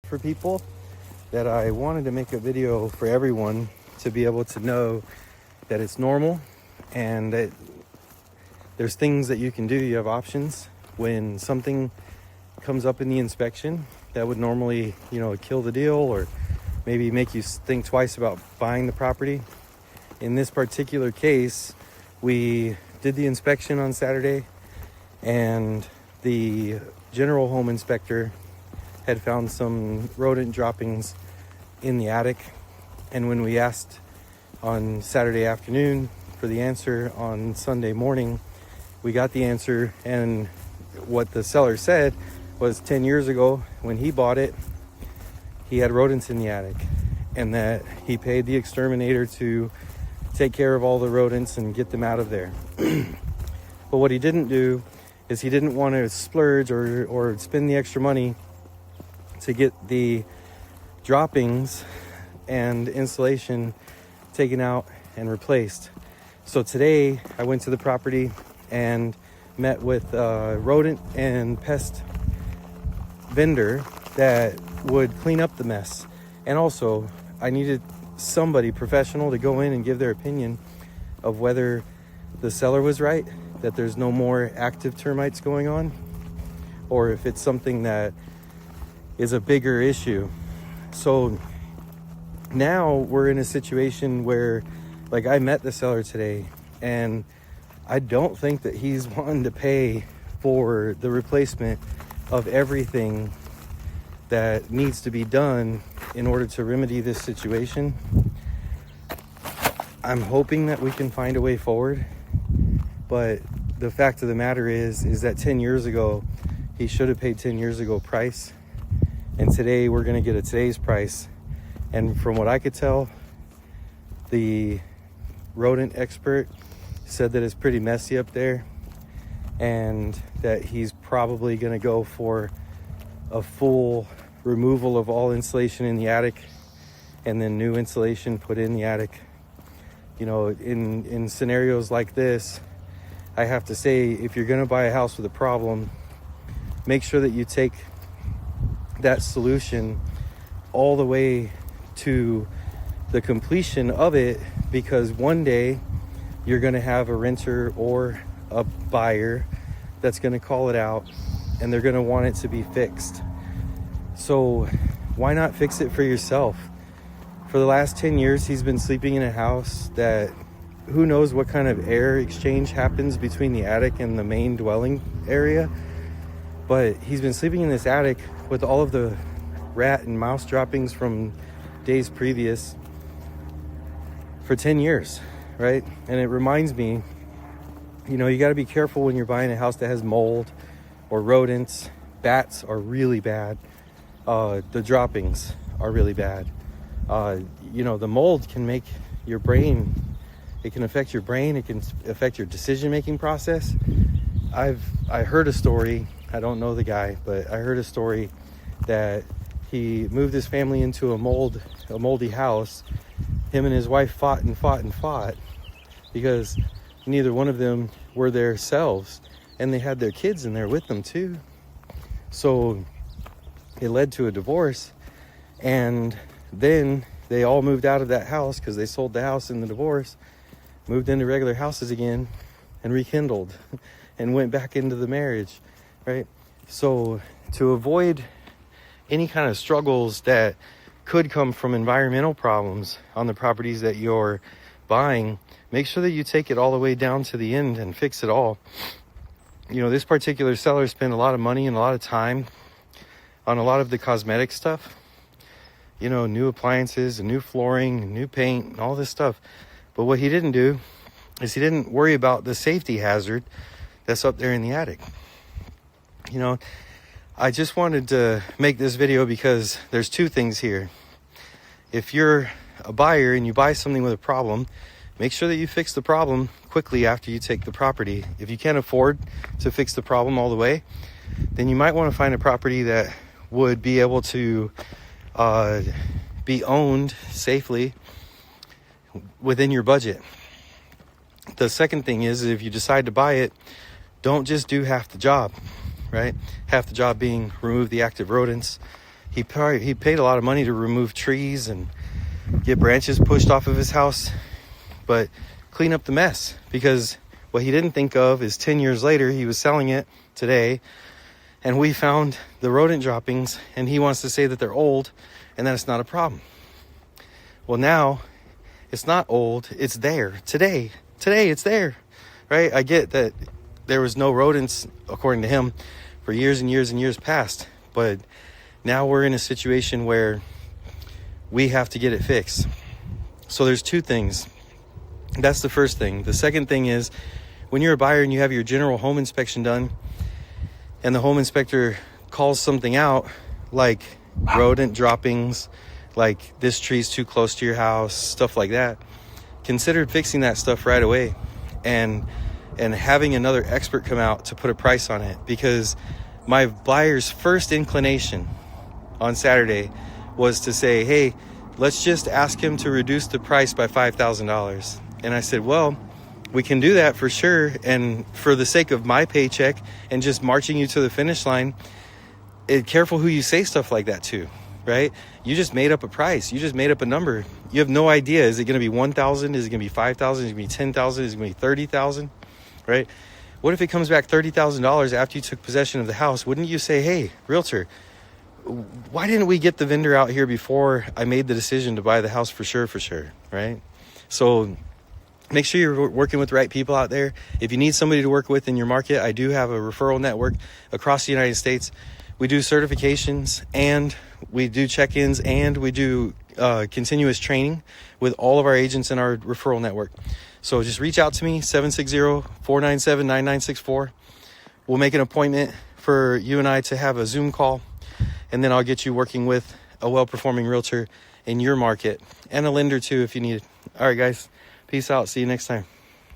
for people that I wanted to make a video for everyone to be able to know that it's normal and that there's things that you can do. You have options when something comes up in the inspection that would normally, kill the deal or maybe make you think twice about buying the property. In this particular case, we did the inspection on Saturday, and the general home inspector had found some rodent droppings in the attic. And when we asked on Saturday afternoon for the answer on Sunday morning, we got the answer, and what the seller said was 10 years ago when he bought it, he had rodents in the attic, and that he paid the exterminator to take care of all the rodents and get them out of there. But what he didn't do is he didn't want to splurge or spend the extra money to get the droppings and insulation taken out and replaced. So today I went to the property and met with a rodent and pest vendor that would clean up the mess. And also I needed somebody professional to go in and give their opinion of whether the seller was right, that there's no more active termites going on, or if it's something that is a bigger issue. So now we're in a situation where, like, I met the seller today, and I don't think that he's wanting to pay for the replacement of everything that needs to be done in order to remedy this situation. I'm hoping that we can find a way forward, but the fact of the matter is that 10 years ago, he should have paid 10 years ago price, and today we're gonna get a today's price. And from what I could tell, the rodent expert said that it's pretty messy up there, and that he's probably gonna go for a full removal of all insulation in the attic and then new insulation put in the attic. In scenarios like this, I have to say, if you're gonna buy a house with a problem, make sure that you take that solution all the way to the completion of it, because one day you're gonna have a renter or a buyer that's gonna call it out, and they're gonna want it to be fixed. So why not fix it for yourself? For the last 10 years, he's been sleeping in a house that who knows what kind of air exchange happens between the attic and the main dwelling area. But he's been sleeping in this attic with all of the rat and mouse droppings from days previous for 10 years, right? And it reminds me, you got to be careful when you're buying a house that has mold or rodents. Bats are really bad. The droppings are really bad. The mold can make your brain, it can affect your brain, it can affect your decision-making process. I heard a story, I don't know the guy, but I heard a story that he moved his family into a moldy house. Him and his wife fought because neither one of them were themselves, and they had their kids in there with them too. So it led to a divorce, and then they all moved out of that house because they sold the house in the divorce, moved into regular houses again, and rekindled and went back into the marriage, right? So to avoid any kind of struggles that could come from environmental problems on the properties that you're buying, make sure that you take it all the way down to the end and fix it all. This particular seller spent a lot of money and a lot of time on a lot of the cosmetic stuff, new appliances and new flooring and new paint and all this stuff. But what he didn't do is he didn't worry about the safety hazard that's up there in the attic. I just wanted to make this video because there's two things here. If you're a buyer and you buy something with a problem, make sure that you fix the problem quickly after you take the property. If you can't afford to fix the problem all the way, then you might want to find a property that would be able to be owned safely within your budget. The second thing is, if you decide to buy it, don't just do half the job, right? Half the job being remove the active rodents, he paid a lot of money to remove trees and get branches pushed off of his house, but clean up the mess, because what he didn't think of is 10 years later, he was selling it today, and we found the rodent droppings, and he wants to say that they're old and that it's not a problem. Well, now it's not old, it's there today it's there, right? I get that there was no rodents, according to him, for years and years and years past, but now we're in a situation where we have to get it fixed. So there's two things. That's the first thing. The second thing is, when you're a buyer and you have your general home inspection done, and the home inspector calls something out, like rodent droppings, like this tree's too close to your house, stuff like that, consider fixing that stuff right away, and having another expert come out to put a price on it. Because my buyer's first inclination on Saturday was to say, hey, let's just ask him to reduce the price by $5,000. And I said, well, we can do that for sure. And for the sake of my paycheck and just marching you to the finish line, careful who you say stuff like that to, right? You just made up a price. You just made up a number. You have no idea. Is it going to be 1,000? Is it going to be 5,000? Is it going to be 10,000? Is it going to be 30,000? Right? What if it comes back $30,000 after you took possession of the house? Wouldn't you say, hey, realtor, why didn't we get the vendor out here before I made the decision to buy the house for sure, right? So make sure you're working with the right people out there. If you need somebody to work with in your market, I do have a referral network across the United States. We do certifications, and we do check-ins, and we do continuous training with all of our agents in our referral network. So just reach out to me, 760-497-9964. We'll make an appointment for you and I to have a Zoom call, and then I'll get you working with a well-performing realtor in your market, and a lender too if you need it. All right, guys. Peace out. See you next time.